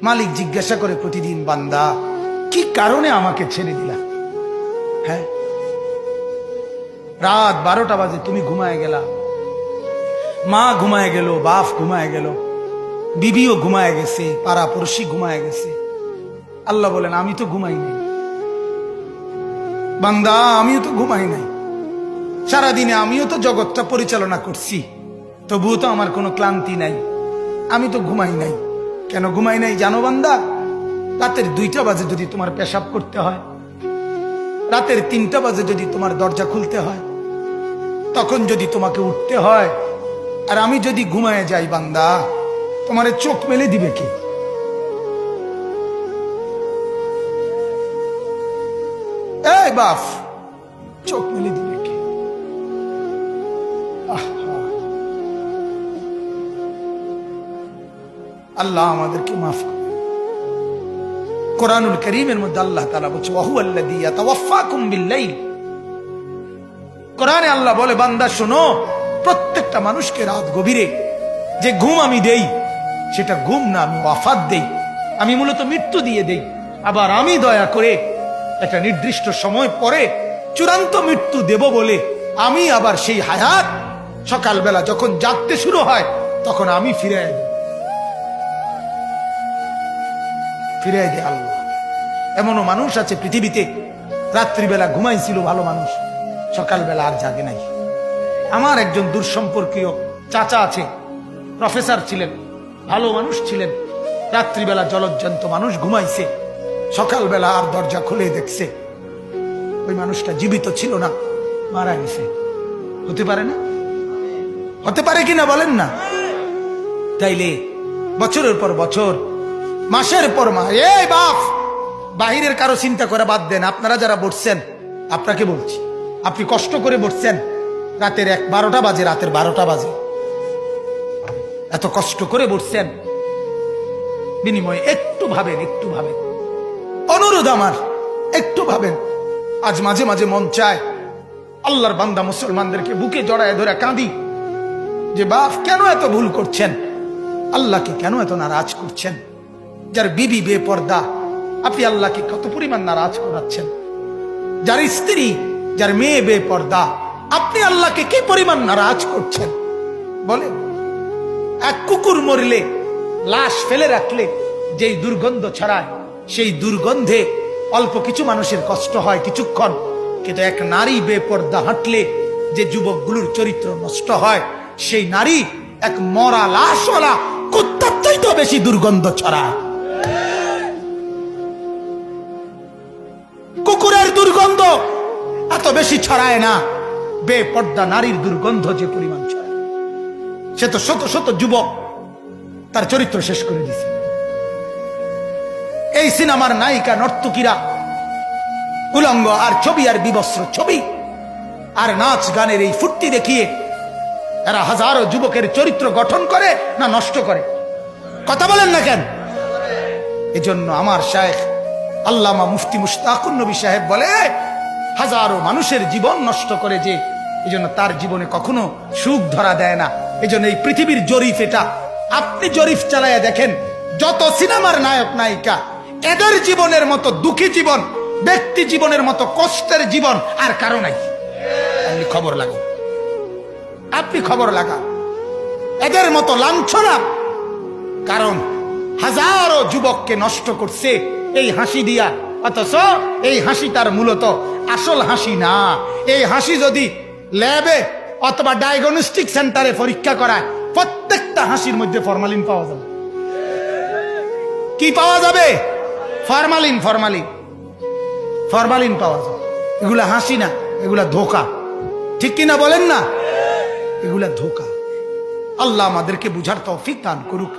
মালিক জিজ্ঞাসা করে প্রতিদিন, বান্দা কি কারণে আমাকে ছেড়ে দিলা? হ্যাঁ, রাত 12টা বাজে তুমি ঘুমায় গেলা, মা ঘুমায় গেল, বাপ ঘুমায় গেল, বিবিও ঘুমায় গেছে, পাড়া পড়শি ঘুমায় গেছে। আল্লাহ বলেন, আমি তো ঘুমাই নাই বান্দা, আমিও তো ঘুমাই নাই। সারাদিনে আমিও তো জগৎটা পরিচালনা করছি, তবুও তো আমার কোনো ক্লান্তি নাই, আমি তো ঘুমাই নাই। কেন ঘুমাই নাই জানো বান্দা? রাতের 2টা বাজে যদি তোমার পেশাব করতে হয়, রাতের 3টা বাজে যদি তোমার দরজা খুলতে হয়, তখন যদি তোমাকে উঠতে হয়, আর আমি যদি ঘুমায় যাই বান্দা, তোমারে চোখ মেলে দিবে কে? এই বাপ, চোখ মেলে দিবে কে? আল্লাহ আমাদেরকে মাফ করে। কোরআনুল কারীমের মধ্যে আল্লাহ তাআলা বলছে, ওয়া হুয়াল্লাযী ইয়াতাওয়াফফাকুম বিল-লাইল। কোরআনে আল্লাহ বলে, বান্দা শোনো, প্রত্যেকটা মানুষকে রাত গভীরে যে ঘুম আমি দেই, সেটা ঘুম না, আমি ওয়াফাত দেই, আমি মূলত মৃত্যু দিয়ে দেই। আবার আমি দয়া করে একটা নির্দিষ্ট সময় পরে চূড়ান্ত মৃত্যু দেব বলে আমি আবার সেই হায়াত সকালবেলা যখন জাগতে শুরু হয় তখন আমি ফিরে দেয় আল্লাহ। এমনও মানুষ আছে পৃথিবীতে, রাত্রিবেলা ঘুমাইছিল ভালো মানুষ, সকালবেলা আর জাগে নাই। আমার একজন দূরসম্পর্কীয় চাচা আছে, প্রফেসর ছিলেন, ভালো মানুষ ছিলেন। রাত্রিবেলা জলজ্জান্ত মানুষ ঘুমাইছে, সকালবেলা আর দরজা খুলে দেখছে ওই মানুষটা জীবিত ছিল না, মারা গেছে। হতে পারে না? হতে পারে কিনা বলেন না? তাইলে বছরের পর বছর, মাসের পর মাস, এই বাপ, বাহিরের কারো চিন্তা করে বাদ দেন। আপনারা যারা বসছেন, আপনাকে বলছি, আপনি কষ্ট করে বসছেন, রাতের 12টা বাজে, রাতের 12টা বাজে, এত কষ্ট করে বসছেন, বিনিময়ে একটু ভাবেন, একটু ভাবেন, অনুরোধ আমার, একটু ভাবেন। আজ মাঝে মাঝে মন চায় আল্লাহর বান্দা মুসলমানদেরকে বুকে জড়ায় ধরে কাঁদি যে বাপ, কেন এত ভুল করছেন? আল্লাহকে কেন এত নারাজ করছেন? যার বিবি বেপর্দা, আপনি আল্লাহকে কত পরিমাণ নারাজ করাচ্ছেন। যার স্ত্রী, যার মেয়ে বেপর্দা, আপনি আল্লাহকে কি পরিমাণ নারাজ করছেন বলেন? এক কুকুর মরলে, লাশ ফেলে রাখলে যেই দুর্গন্ধ ছড়ায়, সেই দুর্গন্ধে অল্প কিছু মানুষের কষ্ট হয় কিছুক্ষণ, কিন্তু এক নারী বেপর্দা হাঁটলে যে যুবকগুলোর চরিত্র নষ্ট হয়, সেই নারী এক মরা লাশওয়ালা কুত্তার চাইতেও বেশি দুর্গন্ধ ছড়ায়। কুকুরের দুর্গন্ধ এত বেশি ছড়ায় না, বেপর্দা নারীর দুর্গন্ধ যে পরিমাণ ছড়ায়। সে তো শত শত যুবক তার চরিত্র শেষ করে দিছে। এই সিনেমার নায়িকা নর্তকীরা উলঙ্গ আর ছবি আর বিবস্ত্র ছবি আর নাচ গানের এই ফুর্তি দেখিয়ে এরা হাজারো যুবকের চরিত্র গঠন করে না নষ্ট করে? কথা বলেন না কেন? এজন্য আমার শায়েখ আল্লামা মুফতি মুশতাকুন নবী সাহেব বলে, হাজারো মানুষের জীবন নষ্ট করে যে, এজন্য তার জীবনে কখনো সুখ ধরা দেয় না। এজন্য এই পৃথিবীর জরিপ এটা, আপনি জরিপ চালাইয়া দেখেন, যত সিনেমার নায়ক নায়িকা, এদের জীবনের মতো দুঃখী জীবন, ব্যক্তি জীবনের মতো কষ্টের জীবন আর কারো নাই। আপনি খবর লাগান, আপনি খবর লাগান, এদের মতো লাঞ্ছনা। কারণ হাজারো যুবককে নষ্ট করছে এই হাসি দিয়া, অথচ এই হাসি তার মূলত আসল হাসি না। এই হাসি যদি ল্যাবে অথবা ডায়াগনস্টিক সেন্টারে পরীক্ষা করায়, প্রত্যেকটা হাসির মধ্যে ফরমালিন পাওয়া যাবে। কি পাওয়া যাবে? ফরমালিন, ফরমালিন, ফরমালিন পাওয়া যাবে। এগুলা হাসি না, এগুলা ধোকা। ঠিক কিনা বলেন না? এগুলা ধোকা। আল্লাহ আমাদেরকে বুঝার তৌফিক দান করুক।